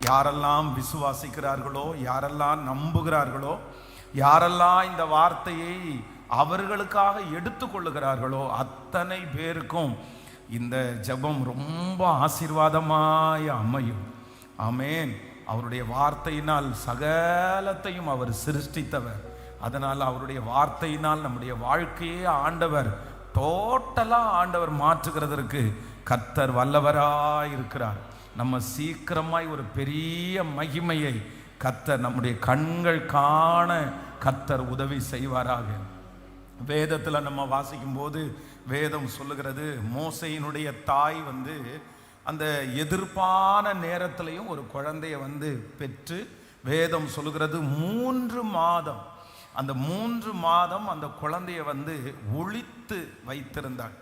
யாரெல்லாம் விசுவாசிக்கிறார்களோ, யாரெல்லாம் நம்புகிறார்களோ, யாரெல்லாம் இந்த வார்த்தையை அவர்களுக்காக எடுத்துக்கொள்ளுகிறார்களோ அத்தனை பேருக்கும் இந்த ஜெபம் ரொம்ப ஆசீர்வாதமாய் அமையும். ஆமென். அவருடைய வார்த்தையினால் சகலத்தையும் அவர் சிருஷ்டித்தவர். அதனால் அவருடைய வார்த்தையினால் நம்முடைய வாழ்க்கையே ஆண்டவர் ஆண்டவர் மாற்றுகிறதற்கு கர்த்தர் வல்லவராய் இருக்கிறார். நம்ம சீக்கிரமாய் ஒரு பெரிய மகிமையை கர்த்தர் நம்முடைய கண்கள் காண கர்த்தர் உதவி செய்வாராக. வேதத்தில் நம்ம வாசிக்கும் போது வேதம் சொல்லுகிறது, மோசையினுடைய தாய் அந்த எதிர்ப்பான நேரத்திலையும் ஒரு குழந்தைய பெற்று, வேதம் சொல்லுகிறது 3 மாதம், அந்த 3 மாதம் அந்த குழந்தைய ஒளித்து வைத்திருந்தாள்.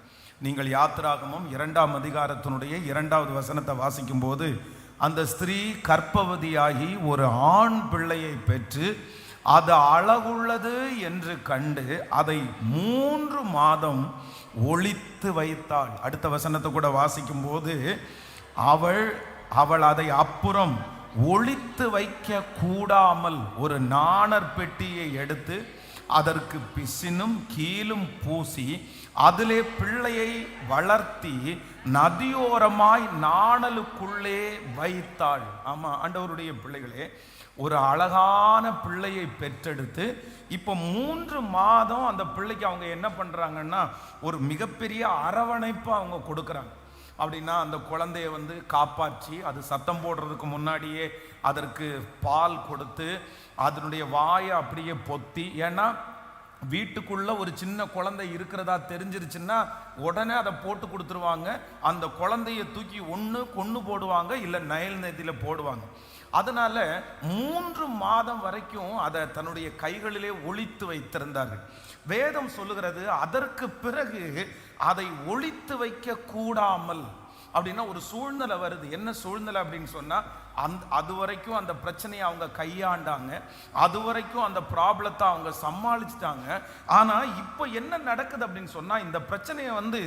நீங்கள் யாத்திராகமம் 2ஆம் அதிகாரத்தினுடைய 2வது வசனத்தை வாசிக்கும் போது, அந்த ஸ்திரீ கர்ப்பவதியாகி ஒரு ஆண் பிள்ளையை பெற்று அது அழகுள்ளது என்று கண்டு அதை 3 மாதம் ஒளித்து வைத்தாள். அடுத்த வசனத்தை கூட வாசிக்கும் போது, அவள் அதை அப்புறம் ஒளித்து வைக்க கூடாமல் ஒரு நாணற் பெட்டியை எடுத்து அதற்கு பிசினும் கீழும் பூசி அதிலே பிள்ளையை வளர்த்தி நதியோரமாய் நாணலுக்குள்ளே வைத்தாள். ஆமா, ஆண்டவருடைய பிள்ளைகளே, ஒரு அழகான பிள்ளையை பெற்றெடுத்து இப்போ 3 மாதம் அந்த பிள்ளைக்கு அவங்க என்ன பண்றாங்கன்னா ஒரு மிகப்பெரிய அரவணைப்பு அவங்க கொடுக்குறாங்க. அப்படின்னா அந்த குழந்தைய காப்பாற்றி அது சத்தம் போடுறதுக்கு முன்னாடியே அதற்கு பால் கொடுத்து அதனுடைய வாயை அப்படியே பொத்தி, ஏன்னா வீட்டுக்குள்ள ஒரு சின்ன குழந்தை இருக்கிறதா தெரிஞ்சிருச்சுன்னா உடனே அதை போட்டு கொடுத்துருவாங்க. அந்த குழந்தைய தூக்கி கொன்று போடுவாங்க, இல்லை நைல் நதியில போடுவாங்க. அதனால 3 மாதம் வரைக்கும் அதை தன்னுடைய கைகளிலே ஒளித்து வைத்திருந்தார்கள். வேதம் சொல்லுகிறது, அதற்கு பிறகு அதை ஒளித்து வைக்க கூடாமல் அப்படின்னா ஒரு சூழ்நிலை வருது. என்ன சூழ்நிலை அப்படின்னு சொன்னா, அது வரைக்கும் அந்த பிரச்சனையை அவங்க கையாண்டாங்க, அது வரைக்கும் அந்த ப்ராப்ளத்தை அவங்க சமாளிச்சிட்டாங்க. ஆனா இப்போ என்ன நடக்குது அப்படின்னு சொன்னா, இந்த பிரச்சனையை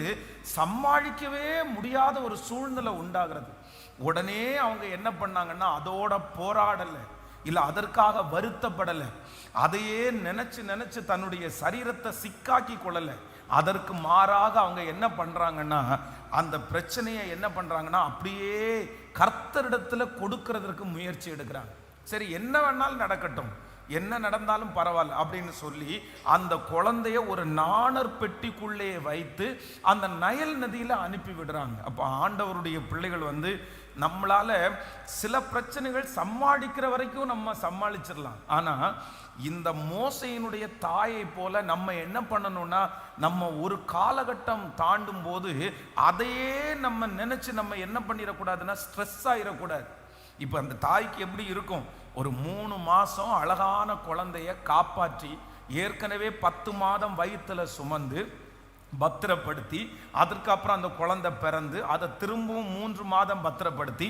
சமாளிக்கவே முடியாத ஒரு சூழ்நிலை உண்டாகிறது. உடனே அவங்க என்ன பண்ணாங்கன்னா, அதோட போராடலை, இல்லை அதற்காக வருத்தப்படலை, அதையே நினைச்சு தன்னுடைய சரீரத்தை சிக்காக்கி கொள்ளலை. அதற்கு மாறாக அவங்க என்ன பண்றாங்கன்னா, அந்த பிரச்சனையை என்ன பண்றாங்கன்னா அப்படியே கர்த்தரிடத்துல கொடுக்கிறதுக்கு முயற்சி எடுக்கிறாங்க. சரி, என்ன வேணாலும் நடக்கட்டும், என்ன நடந்தாலும் பரவாயில்ல அப்படின்னு சொல்லி அந்த குழந்தைய ஒரு நாணற் பெட்டிக்குள்ளே வைத்து அந்த நைல் நதியில அனுப்பி விடுறாங்க. அப்போ ஆண்டவருடைய பிள்ளைகள் நம்மளால சில பிரச்சனைகள் சமாளிக்கிற வரைக்கும் நம்ம சமாளிச்சிடலாம். ஆனா இந்த மோசையினுடைய தாயை போல நம்ம என்ன பண்ணணும்னா, நம்ம ஒரு காலகட்டம் தாண்டும் போது அதையே நம்ம நினைச்சு நம்ம என்ன பண்ணிடக்கூடாதுன்னா ஸ்ட்ரெஸ் ஆயிடக்கூடாது. இப்போ அந்த தாய்க்கு எப்படி இருக்கும், ஒரு 3 மாசம் அழகான குழந்தைய காப்பாற்றி ஏற்கனவே 10 மாதம் வயிற்றுல சுமந்து பத்திரப்படுத்தி அதற்கப்புறம் அந்த குழந்தை பிறந்து அதை திரும்பவும் 3 மாதம் பத்திரப்படுத்தி,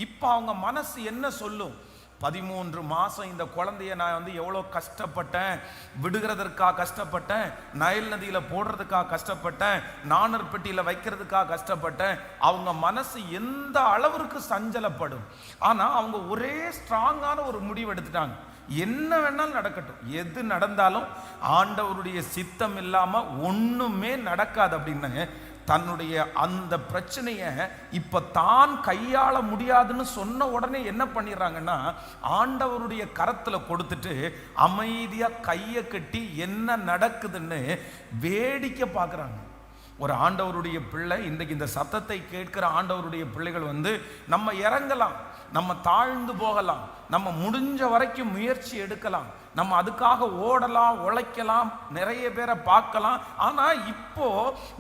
இப்போ அவங்க மனசு என்ன சொல்லும், 13 மாசம் இந்த குழந்தைய நான் எவ்வளோ கஷ்டப்பட்டேன், விடுகிறதற்காக கஷ்டப்பட்டேன், நைல் நதியில போடுறதுக்காக கஷ்டப்பட்டேன், நாணற் பெட்டியில வைக்கிறதுக்காக கஷ்டப்பட்டேன். அவங்க மனசு எந்த அளவிற்கு சஞ்சலப்படும். ஆனா அவங்க ஒரே ஸ்ட்ராங்கான ஒரு முடிவு எடுத்துட்டாங்க, என்ன வேணாலும் நடக்கட்டும், எது நடந்தாலும் ஆண்டவருடைய சித்தம் இல்லாம ஒண்ணுமே நடக்காது அப்படின்னு தன்னுடைய அந்த பிரச்சனையை இப்ப தான் கையாள முடியாதுன்னு சொன்ன உடனே என்ன பண்ணிடுறாங்கன்னா, ஆண்டவருடைய கரத்துல கொடுத்துட்டு அமைதியா கையை கட்டி என்ன நடக்குதுன்னு வேடிக்கை பார்க்குறாங்க. ஒரு ஆண்டவருடைய பிள்ளை, இன்றைக்கு இந்த சத்தத்தை கேட்கிற ஆண்டவருடைய பிள்ளைகள் நம்ம இறங்கலாம், நம்ம தாழ்ந்து போகலாம், நம்ம முடிஞ்ச வரைக்கும் முயற்சி எடுக்கலாம், நம்ம அதுக்காக ஓடலாம், உழைக்கலாம், நிறைய பேரை பார்க்கலாம். ஆனா இப்போ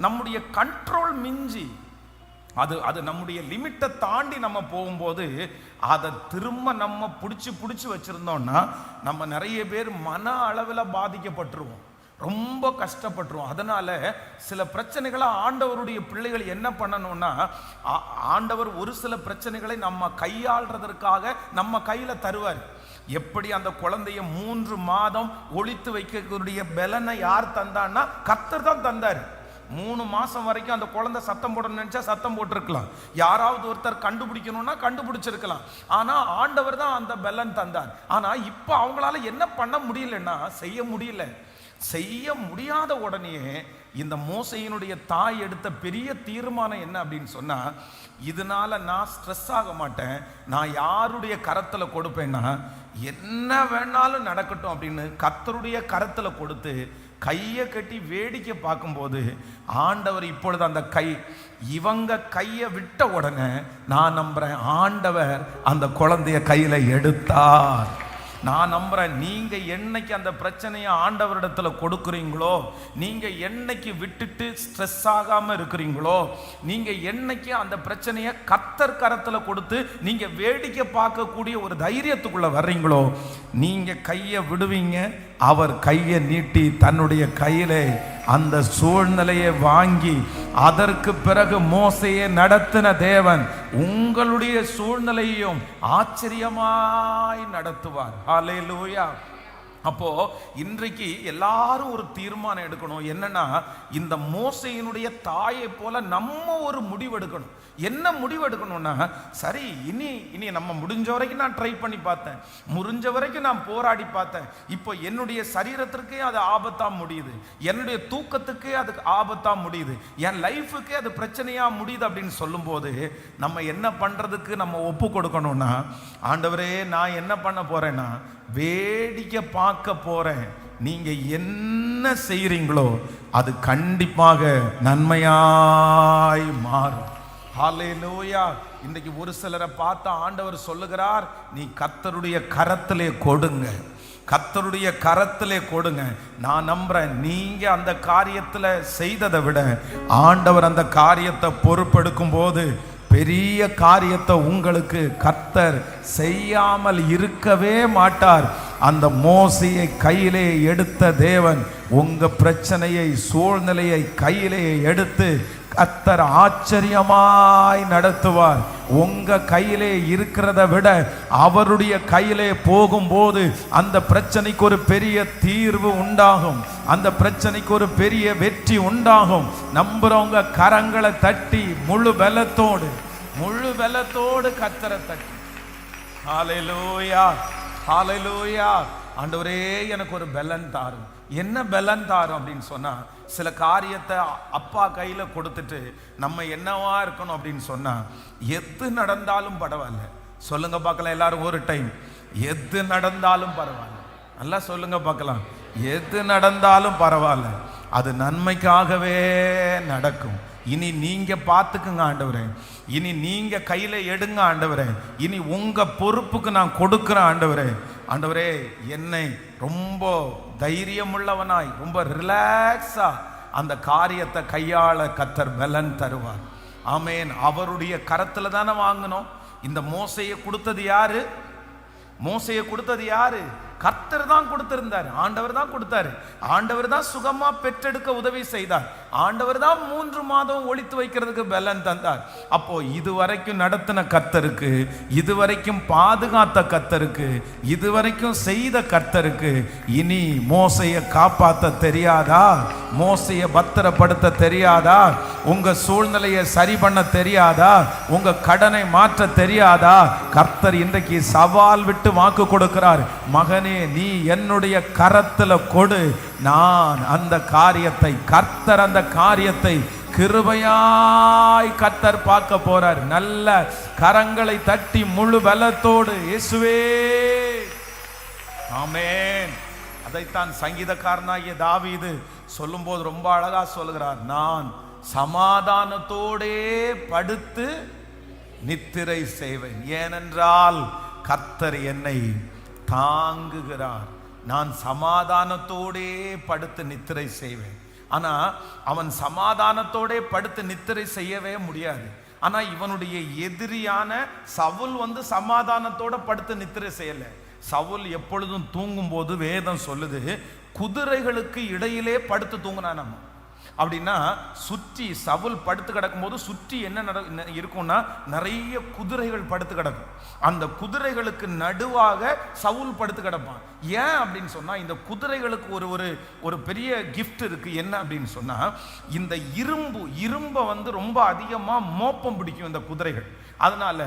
நம்முடைய கண்ட்ரோல் மிஞ்சி அது நம்முடைய லிமிட்டை தாண்டி நம்ம போகும்போது அதை திரும்ப நம்ம பிடிச்சி வச்சிருந்தோம்னா நம்ம நிறைய பேர் மன அளவில் பாதிக்கப்பட்டுருவோம், ரொம்ப கஷ்டப்பட்டுரும். அதனால சில பிரச்சனைகளை ஆண்டவருடைய பிள்ளைகள் என்ன பண்ணணும்னா, ஆண்டவர் ஒரு சில பிரச்சனைகளை நம்ம கையாள்றதற்காக நம்ம கையில தருவார். எப்படி அந்த குழந்தைய 3 மாதம் ஒளித்து வைக்கக்கூடிய பலனை யார் தந்தான்னா கர்த்தர் தான் தந்தார். 3 மாசம் வரைக்கும் அந்த குழந்தை சத்தம் போடணும்னு நினைச்சா சத்தம் போட்டிருக்கலாம், யாராவது ஒருத்தர் கண்டுபிடிக்கணும்னா கண்டுபிடிச்சிருக்கலாம். ஆனா ஆண்டவர் தான் அந்த பலன் தந்தார். ஆனா இப்ப அவங்களால என்ன பண்ண முடியலன்னா, செய்ய முடியாத உடனே இந்த மோசையினுடைய தாய் எடுத்த பெரிய தீர்மானம் என்ன அப்படின்னு சொன்னா, இதனால நான் ஸ்ட்ரெஸ் ஆக மாட்டேன், நான் யாருடைய கரத்துல கொடுப்பேன்னா என்ன வேணாலும் நடக்கட்டும் அப்படின்னு கர்த்தருடைய கரத்துல கொடுத்து கையை கட்டி வேடிக்கை பார்க்கும்போது ஆண்டவர் இப்பொழுது அந்த இவங்க கையை விட்ட உடனே நான் நம்புறேன் ஆண்டவர் அந்த குழந்தைய கையில எடுத்தார். நான் நம்புறேன், நீங்க என்னைக்கு அந்த பிரச்சனையை ஆண்டவரிடத்துல கொடுக்குறீங்களோ, நீங்க என்னைக்கு விட்டுட்டு ஸ்ட்ரெஸ் ஆகாம இருக்கிறீங்களோ, நீங்க என்னைக்கு அந்த பிரச்சனையை கர்த்தர் கரத்துல கொடுத்து நீங்க வேடிக்கை பார்க்கக்கூடிய ஒரு தைரியத்துக்குள்ள வர்றீங்களோ, நீங்க கையை விடுவீங்க, அவர் கையை நீட்டி தன்னுடைய கையிலே அந்த சூழ்நிலையை வாங்கி அதற்கு பிறகு மோசையை நடத்தின தேவன் உங்களுடைய சூழ்நிலையையும் ஆச்சரியமாய் நடத்துவார். ஹல்லேலூயா. அப்போ இன்றைக்கு எல்லாரும் ஒரு தீர்மானம் எடுக்கணும். என்னன்னா, இந்த மோசையினுடைய தாயை போல நம்ம ஒரு முடிவு எடுக்கணும். என்ன முடிவு எடுக்கணும்னா, சரி இனி நம்ம முடிஞ்ச வரைக்கும் நான் ட்ரை பண்ணி பார்த்தேன், முடிஞ்ச வரைக்கும் நான் போராடி பார்த்தேன், இப்போ என்னுடைய சரீரத்திற்கே அது ஆபத்தா முடியுது, என்னுடைய தூக்கத்துக்கே அது ஆபத்தா முடியுது, என் லைஃபுக்கே அது பிரச்சனையா முடியுது அப்படின்னு சொல்லும்போது நம்ம என்ன பண்றதுக்கு நம்ம ஒப்பு கொடுக்கணும்னா, ஆண்டவரே நான் என்ன பண்ண போறேன்னா வேடிக்கை பார்க்க போறேன், நீங்க என்ன செய்றீங்களோ அது கண்டிப்பாக நன்மையாய் மாறும். ஹல்லேலூயா. இன்னைக்கு ஒரு சிலரை பார்த்து ஆண்டவர் சொல்லுகிறார், நீ கர்த்தருடைய கரத்திலே கொடுங்க, கர்த்தருடைய கரத்திலே கொடுங்க. நான் நம்புறேன், நீங்க அந்த காரியத்துல செய்ததை விட ஆண்டவர் அந்த காரியத்தை பொறுப்பெடுக்கும் போது பெரிய காரியத்தை உங்களுக்கு கர்த்தர் செய்யாமல் இருக்கவே மாட்டார். அந்த மோசையை கையிலே எடுத்த தேவன் உங்க பிரச்சனையை சூழ்நிலையை கையிலே எடுத்து கர்த்தர் ஆச்சரியமாய் நடத்துவார். உங்க கையிலே இருக்கிறத விட அவருடைய கையிலே போகும்போது அந்த பிரச்சனைக்கு ஒரு பெரிய தீர்வு உண்டாகும், அந்த பிரச்சனைக்கு ஒரு பெரிய வெற்றி உண்டாகும். நம்புறவங்க கரங்களை தட்டி முழு பலத்தோடு கர்த்தரை தட்டி ஹல்லேலூயா, ஹல்லேலூயா. ஆண்டவரே எனக்கு ஒரு பலன் தாரும். என்ன பலன் தாரும் அப்படின்னு சொன்னா, சில காரியத்தை அப்பா கையில கொடுத்துட்டு நம்ம என்னவா இருக்கணும் அப்படின்னு சொன்னா, எது நடந்தாலும் பரவாயில்ல. சொல்லுங்க பார்க்கலாம் எல்லாரும் ஒரு டைம், எது நடந்தாலும் பரவாயில்ல. நல்லா சொல்லுங்க பார்க்கலாம், எது நடந்தாலும் பரவாயில்ல, அது நன்மைக்காகவே நடக்கும். இனி நீங்க பார்த்துக்குங்க ஆண்டவரே, இனி நீங்க கையில எடுங்க ஆண்டவரே, இனி உங்க பொறுப்புக்கு நான் கொடுக்கிறேன் ஆண்டவரே. ஆண்டவரே என்னை ரொம்ப தைரியமுள்ளவனாய் ரொம்ப ரிலாக்ஸா அந்த காரியத்தை கையாள கர்த்தர் பலன் தருவார். ஆமேன். அவருடைய கரத்துல தானே வாங்கணும். இந்த மோசையை கொடுத்தது யாரு? மோசையை கொடுத்தது யாரு? கர்த்தர் தான் கொடுத்திருந்தார், ஆண்டவர் தான் கொடுத்தாரு, ஆண்டவர் தான் சுகமா பெற்றெடுக்க உதவி செய்தார், ஆண்டவர் தான் 3 மாதம் ஒளித்து வைக்கிறதுக்கு பலன் தந்தார். அப்போ இதுவரைக்கும் நடத்தின கர்த்தருக்கு, இதுவரைக்கும் பாதுகாத்த கர்த்தருக்கு, இதுவரைக்கும் செய்த கர்த்தருக்கு இனி மோசையை காப்பாற்ற தெரியாதா? மோசையை பத்திரப்படுத்த தெரியாதா? உங்க சூழ்நிலையை சரி பண்ண தெரியாதா? உங்க கடனை மாற்ற தெரியாதா? கர்த்தர் இன்றைக்கு சவால் விட்டு வாக்கு கொடுக்கிறார், மகனே நீ என்னுடைய கரத்துல கொடு, நான் அந்த காரியத்தை, கர்த்தர் அந்த காரியத்தை கிருபையாய் கர்த்தர் பார்க்க போறார். நல்ல கரங்களை தட்டி முழு பலத்தோடு இயேசுவே ஆமென். அதைத்தான் சங்கீதக்காரனாகிய தாவீது சொல்லும்போது ரொம்ப அழகா சொல்லுகிறார், நான் சமாதானத்தோடே படுத்து நித்திரை செய்வேன், ஏனென்றால் கர்த்தர் என்னை தாங்குகிறார். நான் சமாதானத்தோடே படுத்து நித்திரை செய்வேன். ஆனா அவன் சமாதானத்தோடே படுத்து நித்திரை செய்யவே முடியாது. ஆனா இவனுடைய எதிரியான சவுல் சமாதானத்தோட படுத்து நித்திரை செய்யல. சவுல் எப்பொழுதும் தூங்கும் போது வேதம் சொல்லுது, குதிரைகளுக்கு இடையிலே படுத்து தூங்கினான். அப்படின்னா சுற்றி சவுல் படுத்து கிடக்கும் போது சுற்றி என்ன இருக்கும்னா நிறைய குதிரைகள் படுத்து கிடக்கும். அந்த குதிரைகளுக்கு நடுவாக சவுல் படுத்து கிடப்பான். ஏன் அப்படின்னு சொன்னா, இந்த குதிரைகளுக்கு ஒரு பெரிய கிஃப்ட் இருக்கு. என்ன அப்படின்னு சொன்னா, இந்த இரும்பை வந்து ரொம்ப அதிகமா மோப்பம் பிடிக்கும் இந்த குதிரைகள். அதனால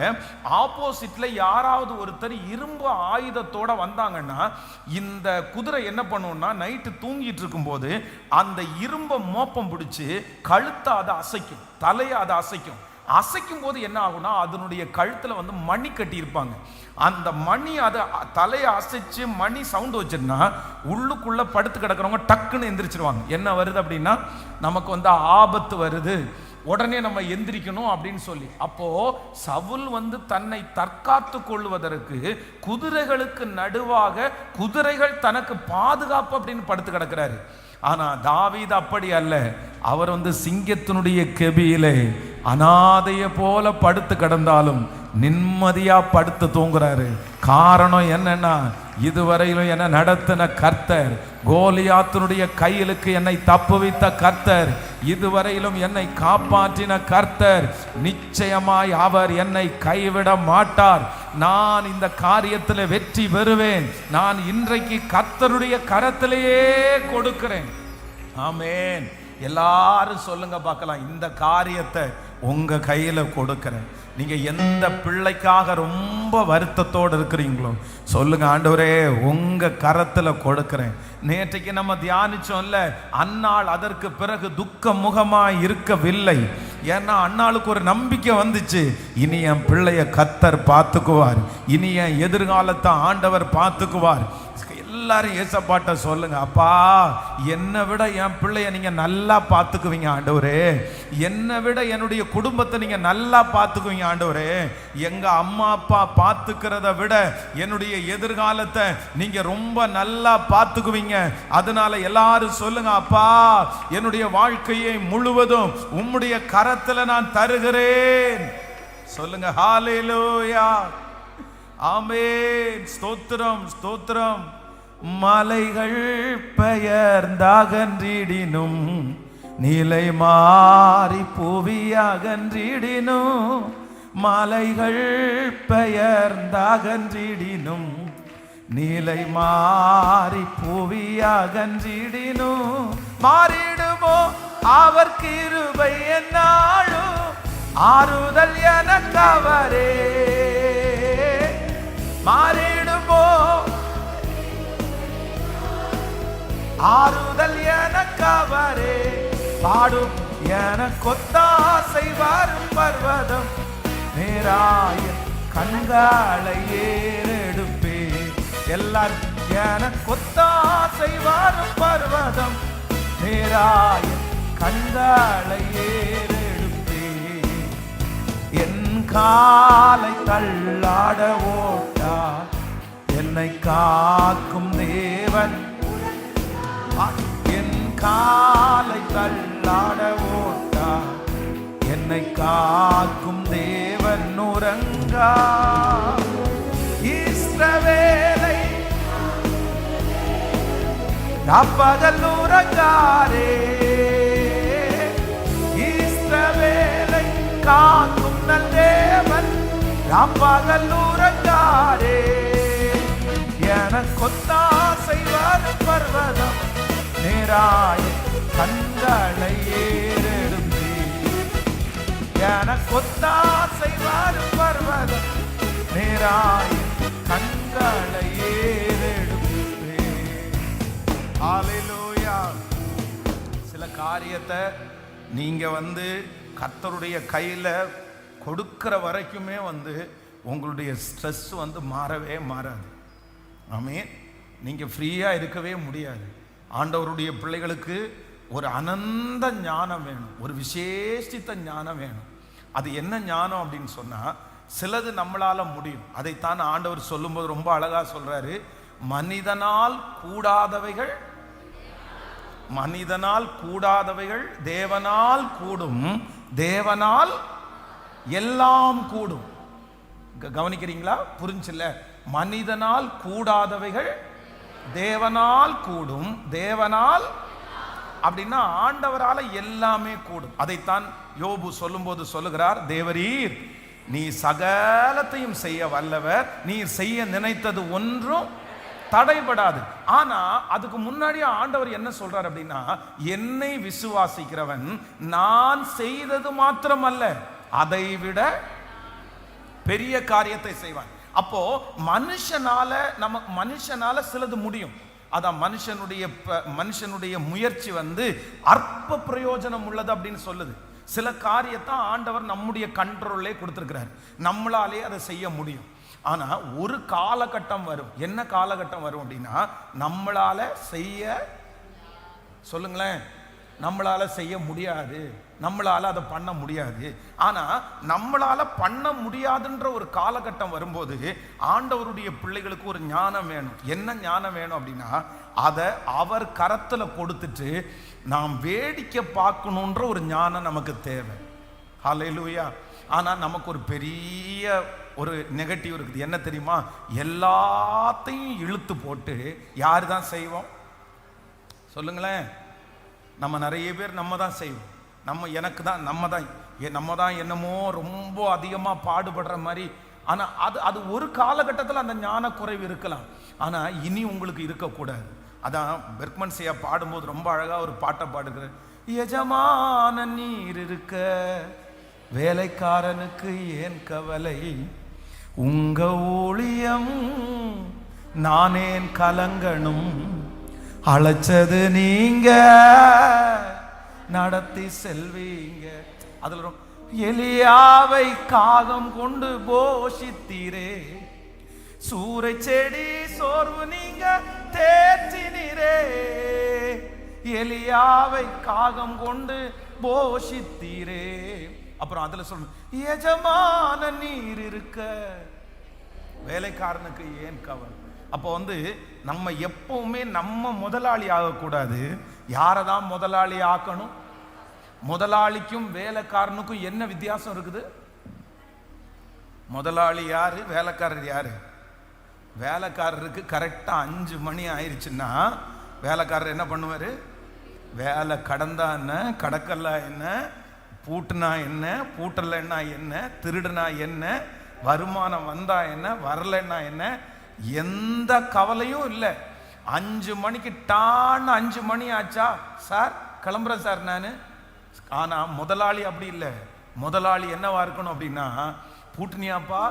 ஆப்போசிட்ல யாராவது ஒருத்தர் இரும்பு ஆயுதத்தோட வந்தாங்கன்னா, இந்த குதிரை என்ன பண்ணும்னா, நைட்டு தூங்கிட்டு இருக்கும் போது அந்த இரும்பை மோப்பம் பிடிச்சு கழுத்தை அதை அசைக்கும், தலையை அதை அசைக்கும் போது என்ன ஆகும்னா, அதனுடைய கழுத்துல வந்து மணி கட்டி இருப்பாங்க. அந்த மணி அதை தலையை அசைச்சு மணி சவுண்ட் வச்சிருந்தா உள்ளுக்குள்ள படுத்து கிடக்கிறவங்க டக்குன்னு எந்திரிச்சிருவாங்க. என்ன வருது அப்படின்னா, நமக்கு வந்து ஆபத்து வருது, உடனே நம்ம எந்திரிக்கணும் அப்படின்னு சொல்லி. அப்போ சவுல் வந்து தன்னை தற்காத்து கொள்வதற்கு குதிரைகளுக்கு நடுவாக குதிரைகள் தனக்கு பாதுகாப்பு அப்படின்னு படுத்து கிடக்கிறாரு. ஆனா தாவீது அப்படி அல்ல. அவர் வந்து சிங்கத்தினுடைய கெபியிலே அனாதைய போல படுத்து கிடந்தாலும் நிம்மதியா படுத்து தூங்குறாரு. காரணம் என்னன்னா, இதுவரையிலும் என்ன நடத்தின கர்த்தர், கோலியாத்தினுடைய கையிலுக்கு என்னை தப்புவித்த கர்த்தர், இதுவரையிலும் என்னை காப்பாற்றின கர்த்தர், நிச்சயமாய் அவர் என்னை கைவிட மாட்டார். நான் இந்த காரியத்தில் வெற்றி பெறுவேன். நான் இன்றைக்கு கர்த்தருடைய கரத்திலேயே கொடுக்கிறேன். ஆமென். எல்லாரும் சொல்லுங்க பார்க்கலாம், இந்த காரியத்தை உங்க கையில கொடுக்கிறேன். நீங்க எந்த பிள்ளைக்காக ரொம்ப வருத்தத்தோடு இருக்கிறீங்களோ சொல்லுங்க, ஆண்டவரே உங்க கரத்துல கொடுக்கிறேன். நேற்றைக்கு நம்ம தியானிச்சோம்ல, அன்னாள் அதற்கு பிறகு துக்க முகமாய் இருக்கவில்லை. ஏன்னா அன்னாளுக்கு ஒரு நம்பிக்கை வந்துச்சு, இனி என் பிள்ளைய கர்த்தர் பார்த்துக்குவார், இனி என் எதிர்காலத்தை ஆண்டவர் பார்த்துக்குவார். எல்லாரும் ஏசப்பாட்ட சொல்லுங்க, அப்பா என்னை விட என் பிள்ளைய நீங்க நல்லா பார்த்துக்குவீங்க ஆண்டவரே, என்னை விட என்னுடைய குடும்பத்தை நீங்க நல்லா பார்த்துக்குவீங்க ஆண்டவரே. எங்க அம்மா அப்பா பார்த்துக்கிறத விட என்னுடைய எதிர்காலத்தை நீங்க ரொம்ப நல்லா பார்த்துக்குவீங்க. அதனால எல்லாரும் சொல்லுங்க, அப்பா என்னுடைய வாழ்க்கையை முழுவதும் உம்முடைய கரத்துல நான் தருகிறேன். சொல்லுங்க ஹல்லேலூயா, ஆமென், ஸ்தோத்திரம் ஸ்தோத்திரம். மலைகள் பெயர்ந்தகன்றிடினும், நிலை மாறி புவி அகன்றிடினும், மலைகள் பெயர்ந்தகன்றிடினும், நிலை மாறி புவி அகன்றிடினும், மாறிடுமோ அவர் கிருபை என்னாலும், ஆறுதல் எனக்கு அவரே. மாறிடுமோ ஆறுதல் எனக்கு அவரே, பாடும் எனக்கு ஒத்தாசை வரும் பர்வதம், நேராய கண்களை ஏறெடுப்பே. எல்லாரும் எனக்கு ஒத்தாசை வரும் பர்வதம், நேராய கண்களை ஏறெடுப்பே. என் காலை தள்ளாட ஓட்டார் என்னை காக்கும் தேவன், என் காலை தள்ளாட ஓட்டா என்னை காக்கும் தேவன் உறங்கா. இஸ்ரவேலை பகல் உறங்காரே, இஸ்ரவேலை காக்கும் நல் தேவன் பகல் உறங்காரே. எனக்கு ஒத்தாசை வரும் பர்வதம், நேராய கண்களை ஏறெடுப்பே. எனக்கு ஒத்தாசை வரும் பர்வதம், நேராய கண்களை ஏறெடுப்பே. ஹல்லேலூயா. சில காரியத்தை நீங்க வந்து கர்த்தருடைய கையில கொடுக்கிற வரைக்குமே வந்து உங்களுடைய ஸ்ட்ரெஸ் வந்து மாறவே மாறாது. ஆமென். நீங்க ஃப்ரீயா இருக்கவே முடியாது. ஆண்டவருடைய பிள்ளைகளுக்கு ஒரு அனந்த ஞானம் வேணும், ஒரு விசேஷித்த ஞானம் வேணும். அது என்ன ஞானம் அப்படின்னு சொன்னா, சிலது நம்மளால முடியும். அதைத்தான் ஆண்டவர் சொல்லும்போது ரொம்ப அழகா சொல்றாரு, மனிதனால் கூடாதவைகள், மனிதனால் கூடாதவைகள் தேவனால் கூடும், தேவனால் எல்லாம் கூடும். கவனிக்கிறீங்களா? புரிஞ்சுல? மனிதனால் கூடாதவைகள் தேவனால் கூடும், தேவனால் அப்படின்னா ஆண்டவரால எல்லாமே கூடும். அதைத்தான் யோபு சொல்லும்போது சொல்லுகிறார், தேவரீர் நீ சகலத்தையும் செய்ய வல்லவர், நீர் செய்ய நினைத்தது ஒன்றும் தடைபடாது. ஆனா அதுக்கு முன்னாடியே ஆண்டவர் என்ன சொல்றார் அப்படின்னா, என்னை விசுவாசிக்கிறவன் நான் செய்தது மாத்திரமல்ல அதை விட பெரிய காரியத்தை செய்வான். அப்போ மனுஷனால சிலது முடியும். அதான் மனுஷனுடைய முயற்சி அற்ப பிரயோஜனம் உள்ளது அப்படின்னு சொல்லுது. சில காரியத்தை ஆண்டவர் நம்முடைய கண்ட்ரோல்லே கொடுத்திருக்கிறார், நம்மளாலே அதை செய்ய முடியும். ஆனா ஒரு காலகட்டம் வரும். என்ன காலகட்டம் வரும் அப்படின்னா, நம்மளால செய்ய சொல்லுங்களேன், நம்மளால செய்ய முடியாது, நம்மளால அதை பண்ண முடியாது. ஆனா நம்மளால பண்ண முடியாதுன்ற ஒரு காலகட்டம் வரும்போது ஆண்டவருடைய பிள்ளைகளுக்கு ஒரு ஞானம் வேணும். என்ன ஞானம் வேணும் அப்படின்னா, அதை அவர் கரத்துல கொடுத்துட்டு நாம் வேடிக்கை பார்க்கணுன்ற ஒரு ஞானம் நமக்கு தேவை. ஹல்லேலூயா. ஆனா நமக்கு ஒரு பெரிய ஒரு நெகட்டிவ் இருக்குது. என்ன தெரியுமா? எல்லாத்தையும் இழுத்து போட்டு யாரு தான் செய்வோம் சொல்லுங்களேன்? நம்ம நிறைய பேர் நம்ம தான் செய்வோம். நம்ம தான் என்னமோ ரொம்ப அதிகமா பாடுபடுற மாதிரி. ஆனா அது ஒரு காலகட்டத்தில் அந்த ஞான குறைவு இருக்கலாம். ஆனா இனி உங்களுக்கு இருக்கக்கூடாது. அதான் பெர்க்மன் செய்யா பாடும்போது ரொம்ப அழகா ஒரு பாட்டை பாடுகிற, எஜமான நீர் இருக்க வேலைக்காரனுக்கு ஏன் கவலை, உங்க ஊழியம் நானேன் கலங்கணும், அழைச்சது நீங்க நடத்தி செல்வீங்க. அதுல எலியாவை காகம் கொண்டு போஷித்தீரே, சூறை செடி சோர்வு நீங்க தேற்றினீரே, எலியாவை காகம் கொண்டு போஷித்தீரே. அப்புறம் அதுல சொல்லணும், எஜமான நீர் இருக்க வேலைக்காரனுக்கு ஏன் கவலை. அப்போ நம்ம எப்பவுமே நம்ம முதலாளி ஆகக்கூடாது. யாரை தான் முதலாளி ஆக்கணும்? முதலாளிக்கும் வேலைக்காரனுக்கும் என்ன வித்தியாசம் இருக்குது? முதலாளி யாரு, வேலைக்காரர் யாரு? வேலைக்காரருக்கு கரெக்டா 5 மணி ஆயிடுச்சுன்னா வேலைக்காரர் என்ன பண்ணுவாரு? வேலை கடந்தா என்ன, கடக்கல்லா என்ன, பூட்டுனா என்ன, பூட்டலைன்னா என்ன, திருடுனா என்ன, வருமானம் வந்தா என்ன, வரலைன்னா என்ன, எந்த கவலையும் இல்லை. 5 மணிக்கு டான்னு 5 மணி ஆச்சா, சார் கிளம்புறேன் சார் நான். ஆனா முதலாளி அப்படி இல்லை. முதலாளி என்னவா இருக்கணும் அப்படின்னா, பூட்டுனியாப்பா,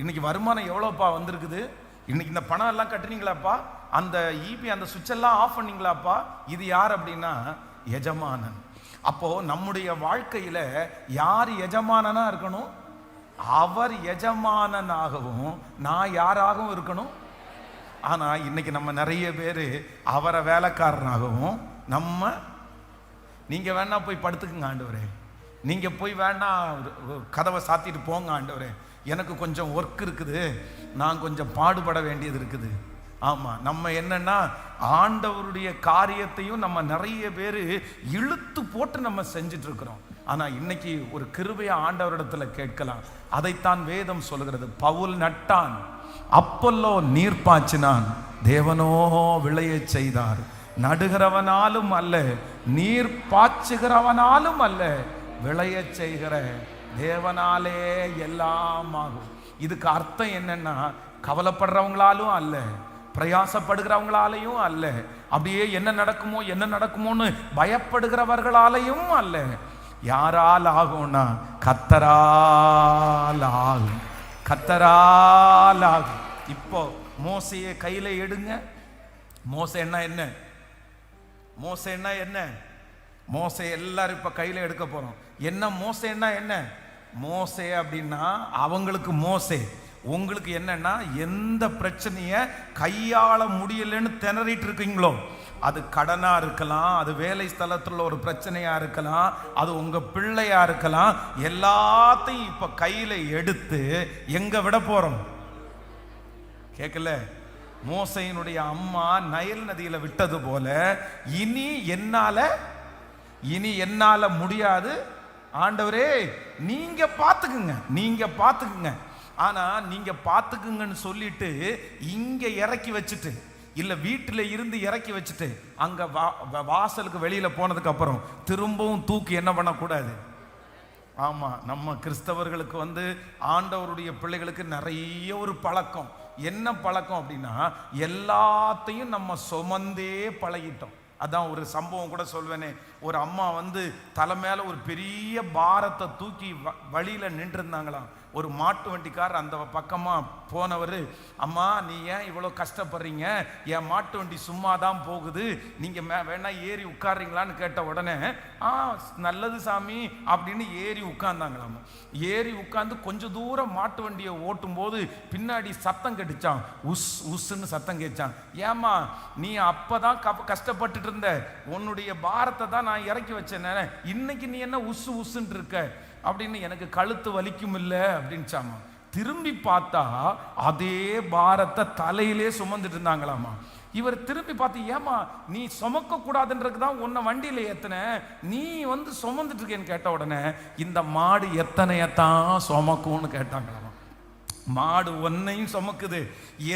இன்னைக்கு வருமானம் எவ்வளோப்பா வந்திருக்குது, இன்னைக்கு இந்த பணம் எல்லாம் கட்டுனீங்களாப்பா, அந்த ஈபி அந்த சுவிட்ச் எல்லாம் ஆஃப் பண்ணீங்களாப்பா. இது யார் அப்படின்னா எஜமானன். அப்போ நம்முடைய வாழ்க்கையில யார் எஜமானனா இருக்கணும்? அவர் எஜமானனாகவும் நான் யாராகவும் இருக்கணும். ஆனா இன்னைக்கு நம்ம நிறைய பேர் அவரை வேலைக்காரனாகவும், நீங்க வேணா போய் படுத்துக்குங்க ஆண்டவரே, நீங்க போய் வேணா கதவை சாத்திட்டு போங்க ஆண்டவரே, எனக்கு கொஞ்சம் ஒர்க் இருக்குது, நான் கொஞ்சம் பாடுபட வேண்டியது இருக்குது. ஆமா, நம்ம என்னன்னா ஆண்டவருடைய காரியத்தையும் நம்ம நிறைய பேர் இழுத்து போட்டு நம்ம செஞ்சுட்டு இருக்கிறோம். ஆனா இன்னைக்கு ஒரு கிருபையா ஆண்டவரிடத்துல கேட்கலாம். அதைத்தான் வேதம் சொல்கிறது. பவுல் நட்டான், அப்பல்லோ நீர் பாய்ச்சினான், தேவனோ விளைய செய்தார். நடுகிறவனாலும் அல்ல, நீர் பாய்ச்சுகிறவனாலும் அல்ல, விளைய செய்கிற தேவனாலே எல்லாம் ஆகும். இதுக்கு அர்த்தம் என்னன்னா, கவலைப்படுறவங்களாலும் அல்ல, பிரயாசப்படுகிறவங்களாலையும் அல்ல, அப்படியே என்ன நடக்குமோன்னு பயப்படுகிறவர்களாலையும் அல்ல. யாரால் ஆகும்னா கர்த்தரால் ஆகும், கர்த்தரால் ஆகும். இப்போ மோசையை கையில எடுங்க. மோசேன்னா என்ன? மோசே எல்லாரும் இப்ப கையில எடுக்க போறோம். என்ன மோசேன்னா என்ன? மோசே அப்படின்னா அவங்களுக்கு மோசே. உங்களுக்கு என்னன்னா, எந்த பிரச்சனைய கையாள முடியலன்னு திணறிட்டு இருக்கீங்களோ, அது கடனா இருக்கலாம், அது வேலை ஸ்தலத்துல ஒரு பிரச்சனையா இருக்கலாம், அது உங்க பிள்ளையா இருக்கலாம், எல்லாத்தையும் இப்ப கையில எடுத்து எங்க விட போறோம்? கேட்கல? மோசையினுடைய அம்மா நைல் நதியில விட்டது போல இனி என்னால முடியாது ஆண்டவரே, நீங்க பாத்துக்குங்க. ஆனா நீங்க பாத்துக்குங்கன்னு சொல்லிட்டு இங்க இறக்கி வச்சுட்டு இல்லை வீட்டில் இருந்து இறக்கி வச்சுட்டு அங்கே வாசலுக்கு வெளியில் போனதுக்கு அப்புறம் திரும்பவும் தூக்கி என்ன பண்ணக்கூடாது. ஆமாம், நம்ம கிறிஸ்தவர்களுக்கு ஆண்டவருடைய பிள்ளைகளுக்கு நிறைய ஒரு பழக்கம். என்ன பழக்கம் அப்படின்னா, எல்லாத்தையும் நம்ம சுமந்தே பழகிட்டோம். அதான் ஒரு சம்பவம் கூட சொல்வேனே, ஒரு அம்மா தலை மேலே ஒரு பெரிய பாரத்தை தூக்கி வழியில் நின்றுருந்தாங்களாம். ஒரு மாட்டு வண்டிக்காரர் அந்த பக்கமாக போனவர், அம்மா நீ ஏன் இவ்வளோ கஷ்டப்படுறீங்க, என் மாட்டு வண்டி சும்மா தான் போகுது, நீங்கள் வேணா ஏறி உட்கார்றீங்களான்னு கேட்ட உடனே நல்லது சாமி அப்படின்னு ஏறி உட்கார்ந்தாங்களாம். ஏறி உட்கார்ந்து கொஞ்சம் தூரம் மாட்டு வண்டியை ஓட்டும் போது பின்னாடி சத்தம் கெட்டுச்சான், உஸ் உஸ்ன்னு சத்தம் கேட்டான். ஏமா நீ அப்பதான் கஷ்டப்பட்டுட்டு இருந்த, உன்னுடைய பாரத்தை தான் நான் இறக்கி வச்சேன், இன்னைக்கு நீ என்ன உசு உசுன்னு இருக்க அப்படின்னு, எனக்கு கழுத்து வலிக்கும் இல்லை அப்படின்ச்சாமா. திரும்பி பார்த்தா அதே பாரத்தை தலையிலே சுமந்துட்டு இருந்தாங்களாமா. இவர் திரும்பி பார்த்து, ஏமா நீ சுமக்க கூடாதுன்றதுக்கு தான் உன்னை வண்டியில ஏத்தன, நீ சுமந்துட்டு இருக்கேன்னு கேட்ட உடனே, இந்த மாடு எத்தனையத்தான் சுமக்கும்னு கேட்டாங்களாமா. மாடு ஒன்னையும் சுமக்குது,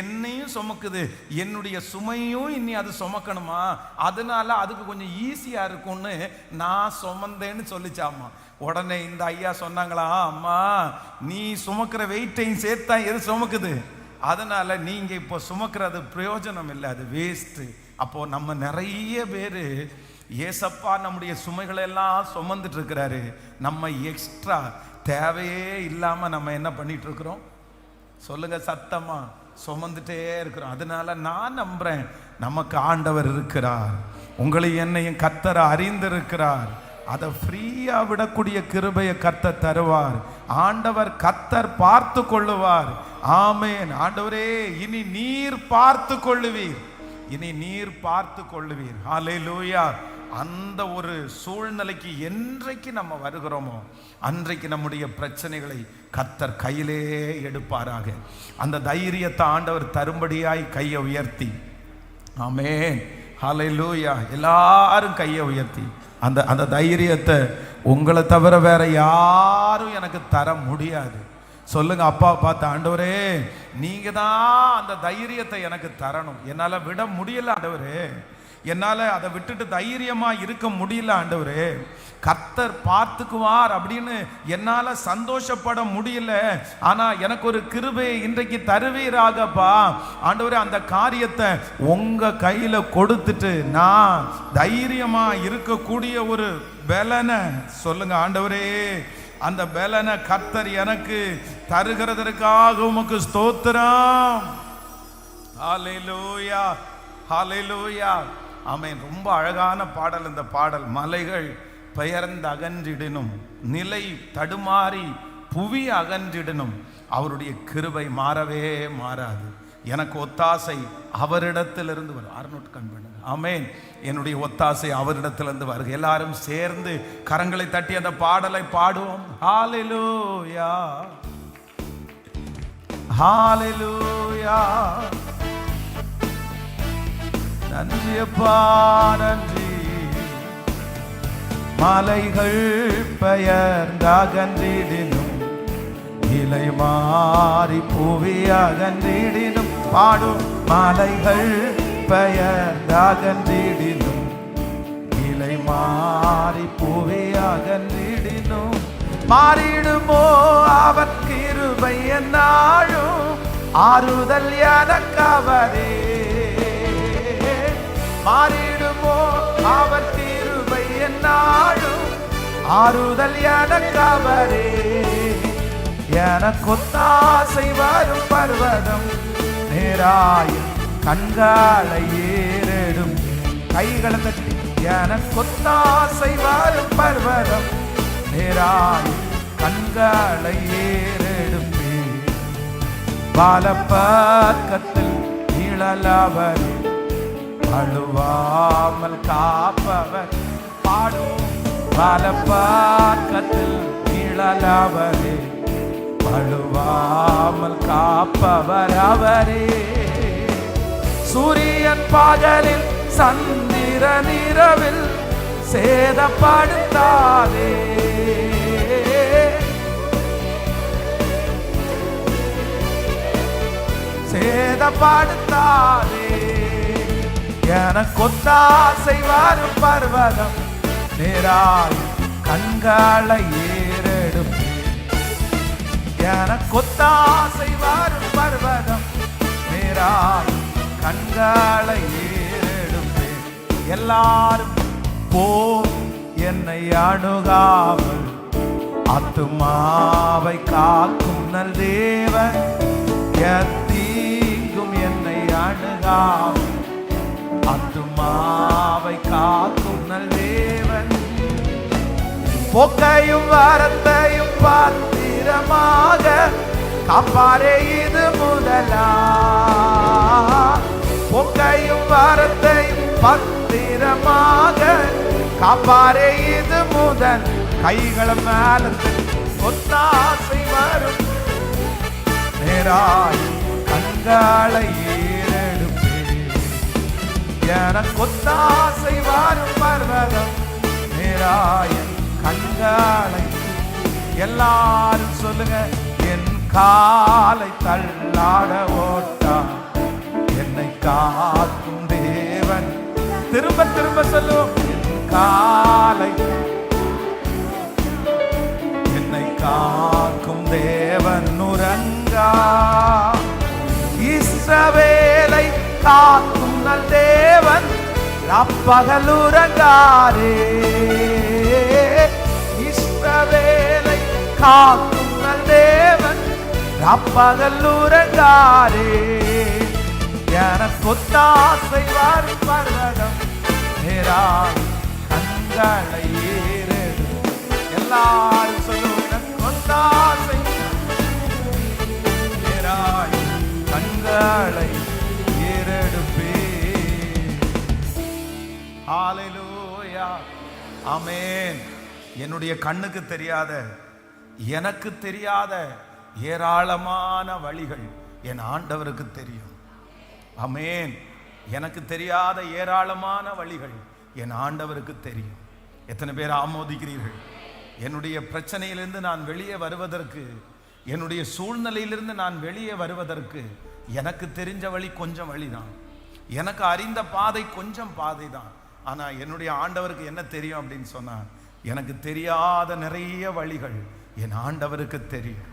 என்னையும் சுமக்குது, என்னுடைய சுமையும் இனி அது சுமக்கணுமா, அதனால அதுக்கு கொஞ்சம் ஈஸியா இருக்கும்னு நான் சுமந்தேன்னு சொல்லிச்சாமா. உடனே இந்த ஐயா சொன்னாங்களா, அம்மா நீ சுமக்கிற வெயிட்டையும் சேர்த்தா எது சுமக்குது, அதனால நீங்க இப்போ சுமக்கிறது பிரயோஜனம் இல்லை, அது வேஸ்ட். அப்போ நம்ம நிறைய பேர் ஏசப்பா நம்முடைய சுமைகளை எல்லாம் சுமந்துட்டு இருக்கிறாரு, நம்ம எக்ஸ்ட்ரா தேவையே இல்லாம நம்ம என்ன பண்ணிட்டு இருக்கிறோம் சொல்லுங்க, சத்தமா சுமந்துட்டே இருக்கிறோம். அதனால நான் நம்புறேன், நமக்கு ஆண்டவர் இருக்கிறார், உங்களை என்னையும் கர்த்தர் அறிந்திருக்கிறார், அதை ஃப்ரீயா விடக்கூடிய கிருபையை கர்த்தர் தருவார். ஆண்டவர் கர்த்தர் பார்த்து கொள்ளுவார். ஆமென். ஆண்டவரே இனி நீர் பார்த்து கொள்ளுவீர், இனி நீர் பார்த்து கொள்ளுவீர். ஹல்லேலூயா. அந்த ஒரு சூழ்நிலைக்கு என்றைக்கு நம்ம வருகிறோமோ அன்றைக்கு நம்முடைய பிரச்சனைகளை கர்த்தர் கையிலே எடுப்பாராக. அந்த தைரியத்தை ஆண்டவர் தரும்படியாய் கையை உயர்த்தி, ஆமென் ஹல்லேலூயா, எல்லாரும் கையை உயர்த்தி அந்த தைரியத்தை உங்களை தவிர வேற யாரும் எனக்கு தர முடியாது. சொல்லுங்க, அப்பா பார்த்து, ஆண்டவரே நீங்க தான் அந்த தைரியத்தை எனக்கு தரணும், என்னால விட முடியல ஆண்டவரே, என்னால அதை விட்டுட்டு தைரியமா இருக்க முடியல ஆண்டவரே, கர்த்தர் பார்த்துக்குவார் அப்படின்னு என்னால சந்தோஷப்பட முடியல, ஆனா எனக்கு ஒரு கிருபை இன்றைக்கு தருவீராகப்பா ஆண்டவரே. அந்த காரியத்தை உங்க கையில கொடுத்துட்டு நான் தைரியமா இருக்கக்கூடிய ஒரு பலனை சொல்லுங்க ஆண்டவரே, அந்த பலனை கர்த்தர் எனக்கு தருகிறதற்காக உமக்கு ஸ்தோத்திரம். ஹல்லேலூயா, ஹல்லேலூயா, ஆமென். ரொம்ப அழகான பாடல் இந்த பாடல். மலைகள் பெயர்ந்து அகன்றிடனும், நிலை தடுமாறி புவி அகன்றிடனும், அவருடைய கிருபை மாறவே மாறாது. எனக்கு ஒத்தாசை அவரிடத்திலிருந்து வரும். அருணோட் கண் பண்ணுங்க. ஆமென். என்னுடைய ஒத்தாசை அவரிடத்திலிருந்து வருக. எல்லாரும் சேர்ந்து கரங்களை தட்டி அந்த பாடலை பாடுவோம். ஹல்லேலூயா, ஹல்லேலூயா. நன்றி அப்பா, நன்றி. மலைகள் பெயர்ந்து அகன்றிடினும், இலை மாறி புவி அகன்றிடினும், பாடும். மலைகள் பெயர்ந்து அகன்றிடினும், இலை மாறி புவி அகன்றிடினும், மாறிடுமோ அவர் கிருபை என்னாலும், ஆறுதல் எனக்கவரே. மாறிடுமோ அவர் கிருபை என்னாலும், ஆறுதல் எனக்கவரே. எனக்கொத்தாசை வரும் பர்வதம், நேராயும் கண்களை ஏறெடும். கைகளை தட்டி, எனக்கொத்தாசை வரும் பர்வதம், நேராயும் கண்களை ஏறெடும். வலப்பக்கத்தில் நிழலவரே, அழுவாமல் காப்பவர், பாடும். வலப்பக்கத்தில் நிழலவரே, அழுவாமல் காப்பவர் அவரே. சூரியன் பகலில் சந்திரன் இரவில் சேதப்படுத்தாதே. சேதப்படுத்தாதே. எனக்கொத்தாசை வரும் பர்வதம் நேராய் கண்களை ஏறெடுப்பேன். எனக்கொத்தாசை வரும் பர்வதம் நேராய் கண்களை ஏறெடுப்பேன். எல்லாரும் போ என்னை அணுகாமல் ஆத்துமாவை காக்கும் நல் தேவன். எத்தீங்கும் என்னை அணுகாமல் ஆத்துமாவை காக்கும் நல் தேவன். போக்கையும் வரத்தையும் பத்திரமாக காப்பாரே இது முதலா. போக்கையும் வரத்தையும் பத்திரமாக காப்பாரே இது முதல். கைகளை மேல ஒத்தாசை வரும் நேராய் கண்களை ஏறெடுப்பேன். எனக்கொத்தாசை வரும் பர்வதம் நேராய் கண்களை. எல்லாரும் சொல்லுங்க. என் காலை தள்ளாட ஓட்டா என்னை காக்கும் தேவன். திரும்ப திரும்ப சொல்லுவோம். என் காலை என்னை காக்கும் தேவன் உறங்கா. இஸ்ரவேலை காக்கும் நல் தேவன் அப்பகல் உறங்காரே. இஸ்ரவேலை காக்கும் நல் தேவன் அப்பகல் உறங்காரே. எனக்கொத்தாசை வரும் பர்வதம் நேராய் கண்களை ஏறெடு. எல்லாரும் சொல்லுங்க. கொத்தாசை நேராய் கண்களை ஏறெடுப்பே. ஹல்லேலூயா, ஆமென். என்னுடைய கண்ணுக்கு தெரியாத, எனக்கு தெரியாத ஏராளமான வழிகள் என் ஆண்டவருக்கு தெரியும். ஆமென். எனக்கு தெரியாத ஏராளமான வழிகள் என் ஆண்டவருக்கு தெரியும். எத்தனை பேர் ஆமோதிக்கிறீர்கள்? என்னுடைய பிரச்சனையிலிருந்து நான் வெளியே வருவதற்கு, என்னுடைய சூழ்நிலையிலிருந்து நான் வெளியே வருவதற்கு எனக்கு தெரிஞ்ச வழி கொஞ்சம் வழிதான், எனக்கு அறிந்த பாதை கொஞ்சம் பாதை தான். ஆனால் என்னுடைய ஆண்டவருக்கு என்ன தெரியும் அப்படின்னு சொன்னா, எனக்கு தெரியாத நிறைய வழிகள் என் ஆண்டவருக்கு தெரியும்.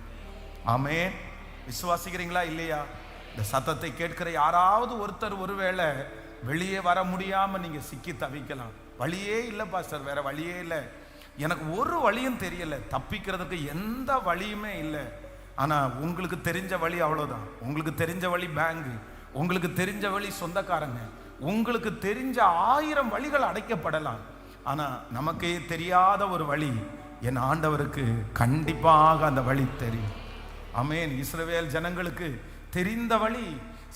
ஆமென். விசுவாசிக்கிறீங்களா இல்லையா? இந்த சத்தத்தை கேட்கிற யாராவது ஒருத்தர் ஒருவேளை வெளியே வர முடியாம நீங்க சிக்கி தவிக்கலாம். வழியே இல்லை பாஸ்டர், வேற வழியே இல்லை, எனக்கு ஒரு வழியும் தெரியல, தப்பிக்கிறதுக்கு எந்த வழியுமே இல்லை. ஆனா உங்களுக்கு தெரிஞ்ச வழி அவ்வளவுதான். உங்களுக்கு தெரிஞ்ச வழி பேங்க், உங்களுக்கு தெரிஞ்ச வழி சொந்தக்காரங்க, உங்களுக்கு தெரிஞ்ச 1000 வழிகள் அடைக்கப்படலாம். ஆனா நமக்கே தெரியாத ஒரு வழி என் ஆண்டவருக்கு கண்டிப்பாக அந்த வழி தெரியும். ஆமென். இஸ்ரவேல் ஜனங்களுக்கு தெரிந்த வழி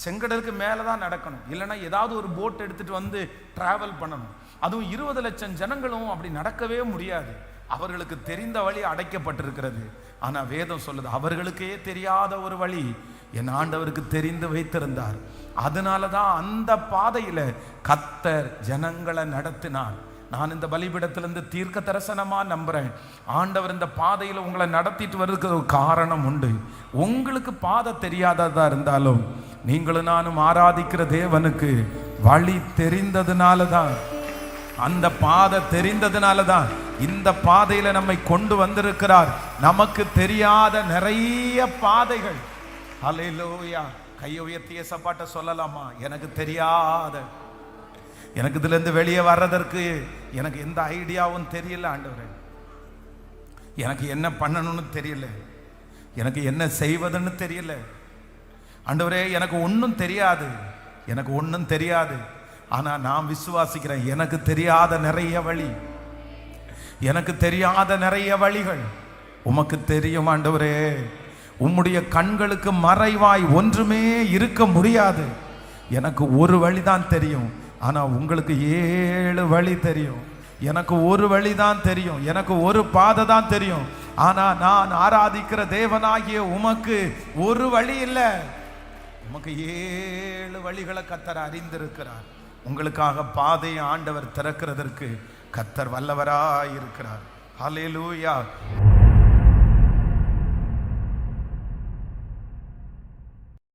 செங்கடலுக்கு மேலே தான் நடக்கணும், இல்லைன்னா ஏதாவது ஒரு போட் எடுத்துட்டு வந்து டிராவல் பண்ணணும். அதுவும் 20 லட்சம் ஜனங்களும் அப்படி நடக்கவே முடியாது. அவர்களுக்கு தெரிந்த வழி அடைக்கப்பட்டிருக்கிறது. ஆனா வேதம் சொல்லுது, அவர்களுக்கே தெரியாத ஒரு வழி என் ஆண்டவருக்கு தெரிந்து வைத்திருந்தார். அதனாலதான் அந்த பாதையில கர்த்தர் ஜனங்களை நடத்தினார். நான் இந்த பலிபீடத்திலிருந்து தீர்க்க தரிசனமா நம்புறேன், ஆண்டவர் இந்த பாதையில உங்களை நடத்திட்டு வர்றதுக்கு ஒரு காரணம் உண்டு. உங்களுக்கு பாதை தெரியாததா இருந்தாலும் நீங்களும் நானும் ஆராதிக்கிற தேவனுக்கு வழி தெரிந்ததுனால தான், அந்த பாதை தெரிந்ததுனால தான் இந்த பாதையில நம்மை கொண்டு வந்திருக்கிறார். நமக்கு தெரியாத நிறைய பாதைகள். ஹல்லேலூயா. கையை உயர்த்தி ஏசப்பாட்ட சொல்லலாமா? எனக்கு தெரியாத, எனக்கு இதுல இருந்து வெளியே வர்றதற்கு எனக்கு எந்த ஐடியாவும் தெரியல ஆண்டவரே, எனக்கு என்ன பண்ணணும்னு தெரியல, எனக்கு என்ன செய்வதுன்னு தெரியல ஆண்டவரே, எனக்கு ஒன்றும் தெரியாது, எனக்கு ஒன்றும் தெரியாது. ஆனா நான் விசுவாசிக்கிறேன், எனக்கு தெரியாத நிறைய வழி, எனக்கு தெரியாத நிறைய வழிகள் உமக்கு தெரியும் ஆண்டவரே. உம்முடைய கண்களுக்கு மறைவாய் ஒன்றுமே இருக்க முடியாது. எனக்கு ஒரு வழிதான் தெரியும், ஆனா உங்களுக்கு 7 வழி தெரியும். எனக்கு ஒரு வழி தான் தெரியும், எனக்கு ஒரு பாதை தான் தெரியும். ஆனா நான் ஆராதிக்கிற தேவனாகிய உமக்கு ஒரு வழி இல்லை, உமக்கு 7 வழிகளை கர்த்தர் அறிந்திருக்கிறார். உங்களுக்காக பாதையை ஆண்டவர் திறக்கிறதற்கு கர்த்தர் வல்லவராய் இருக்கிறார். ஹல்லேலூயா.